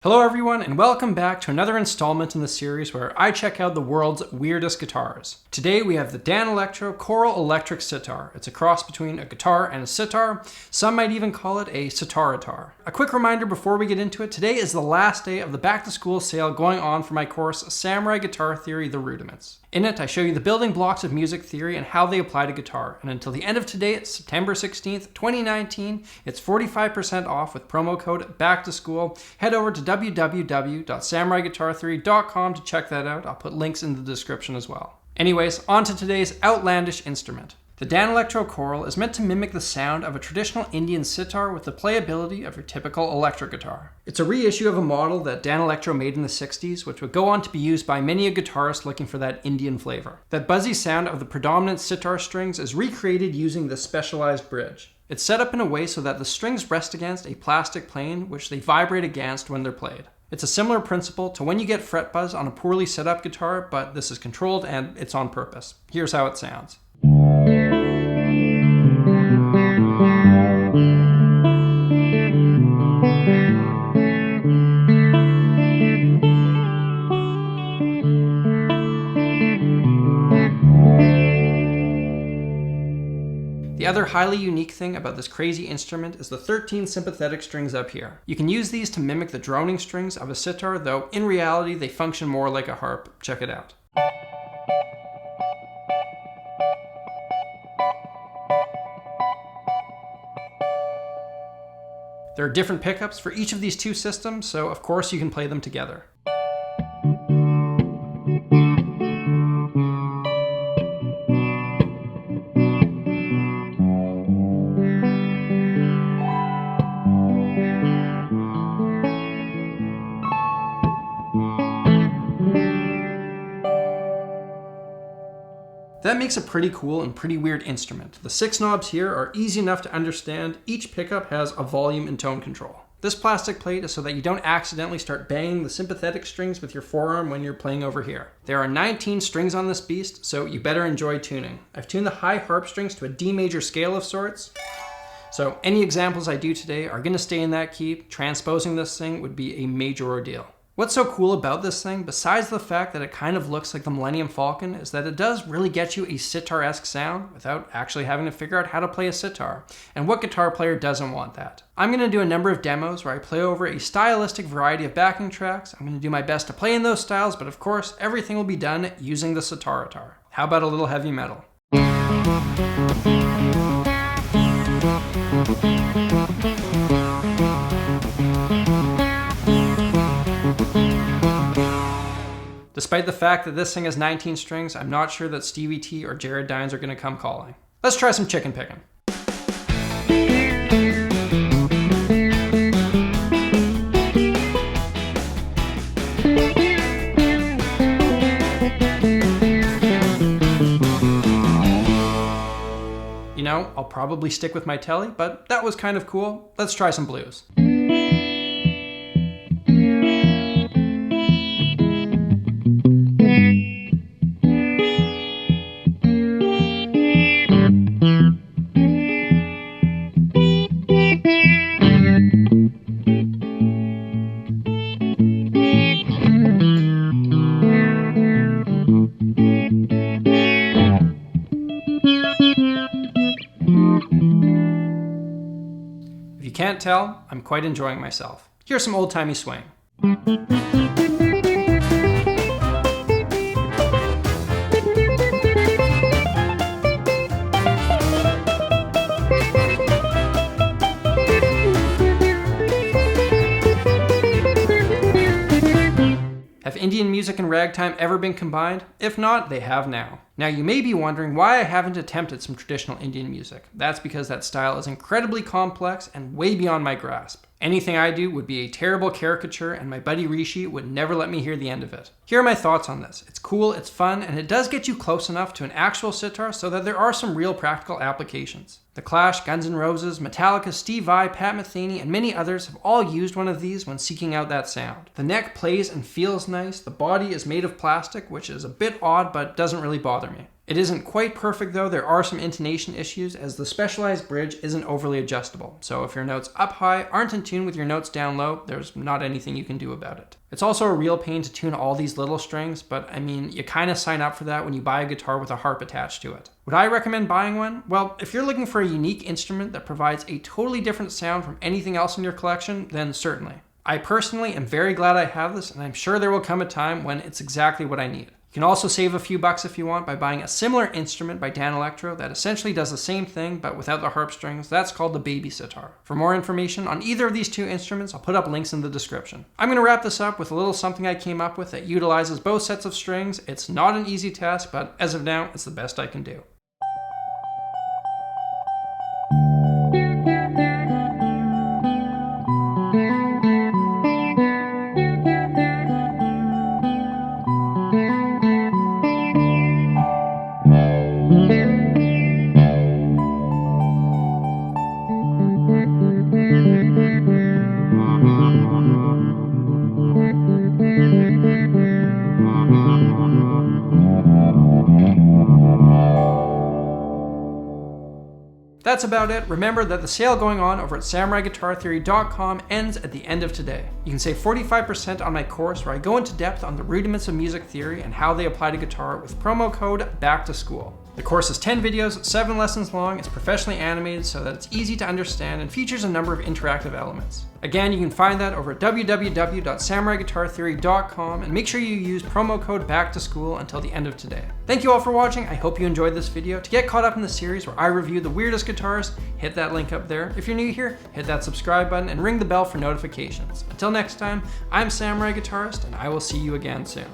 Hello everyone, and welcome back to another installment in the series where I check out the world's weirdest guitars. Today we have the Danelectro Choral Electric Sitar. It's a cross between a guitar and a sitar. Some might even call it a sitaritar. A quick reminder before we get into it, today is the last day of the back to school sale going on for my course Samurai Guitar Theory, The Rudiments. In it, I show you the building blocks of music theory and how they apply to guitar. And until the end of today, it's September 16th, 2019, it's 45% off with promo code BACKTOSCHOOL. Head over to www.samuraiguitartheory.com to check that out. I'll put links in the description as well. Anyways, on to today's outlandish instrument. The Danelectro Choral is meant to mimic the sound of a traditional Indian sitar with the playability of your typical electric guitar. It's a reissue of a model that Danelectro made in the 60s, which would go on to be used by many a guitarist looking for that Indian flavor. That buzzy sound of the predominant sitar strings is recreated using this specialized bridge. It's set up in a way so that the strings rest against a plastic plane, which they vibrate against when they're played. It's a similar principle to when you get fret buzz on a poorly set up guitar, but this is controlled and it's on purpose. Here's how it sounds. The other highly unique thing about this crazy instrument is the 13 sympathetic strings up here. You can use these to mimic the droning strings of a sitar, though in reality they function more like a harp. Check it out. There are different pickups for each of these two systems, so of course you can play them together. That makes a pretty cool and pretty weird instrument. The 6 knobs here are easy enough to understand. Each pickup has a volume and tone control. This plastic plate is so that you don't accidentally start banging the sympathetic strings with your forearm when you're playing over here. There are 19 strings on this beast, so you better enjoy tuning. I've tuned the high harp strings to a D major scale of sorts. So any examples I do today are going to stay in that key. Transposing this thing would be a major ordeal. What's so cool about this thing, besides the fact that it kind of looks like the Millennium Falcon, is that it does really get you a sitar-esque sound without actually having to figure out how to play a sitar. And what guitar player doesn't want that? I'm going to do a number of demos where I play over a stylistic variety of backing tracks. I'm going to do my best to play in those styles, but of course, everything will be done using the sitaritar. How about a little heavy metal? Despite the fact that this thing has 19 strings, I'm not sure that Stevie T or Jared Dines are going to come calling. Let's try some chicken picking. You know, I'll probably stick with my telly, but that was kind of cool. Let's try some blues. If you can't tell, I'm quite enjoying myself. Here's some old-timey swing. Have Indian music and ragtime ever been combined? If not, they have now. Now you may be wondering why I haven't attempted some traditional Indian music. That's because that style is incredibly complex and way beyond my grasp. Anything I do would be a terrible caricature, and my buddy Rishi would never let me hear the end of it. Here are my thoughts on this. It's cool, it's fun, and it does get you close enough to an actual sitar so that there are some real practical applications. The Clash, Guns N' Roses, Metallica, Steve Vai, Pat Metheny, and many others have all used one of these when seeking out that sound. The neck plays and feels nice, the body is made of plastic, which is a bit odd but doesn't really bother me. It isn't quite perfect though, there are some intonation issues as the specialized bridge isn't overly adjustable. So if your notes up high aren't in tune with your notes down low, there's not anything you can do about it. It's also a real pain to tune all these little strings, but I mean, you kind of sign up for that when you buy a guitar with a harp attached to it. Would I recommend buying one? Well, if you're looking for a unique instrument that provides a totally different sound from anything else in your collection, then certainly. I personally am very glad I have this, and I'm sure there will come a time when it's exactly what I need. You can also save a few bucks if you want by buying a similar instrument by Danelectro that essentially does the same thing but without the harp strings. That's called the baby sitar. For more information on either of these two instruments, I'll put up links in the description. I'm going to wrap this up with a little something I came up with that utilizes both sets of strings. It's not an easy task, but as of now, it's the best I can do. That's about it. Remember that the sale going on over at samuraiguitartheory.com ends at the end of today. You can save 45% on my course where I go into depth on the rudiments of music theory and how they apply to guitar with promo code BACKTOSCHOOL. The course is 10 videos, 7 lessons long, it's professionally animated so that it's easy to understand and features a number of interactive elements. Again, you can find that over at www.samuraiguitartheory.com and make sure you use promo code BACKTOSCHOOL until the end of today. Thank you all for watching. I hope you enjoyed this video. To get caught up in the series where I review the weirdest guitars, hit that link up there. If you're new here, hit that subscribe button and ring the bell for notifications. Until next time, I'm Samurai Guitarist and I will see you again soon.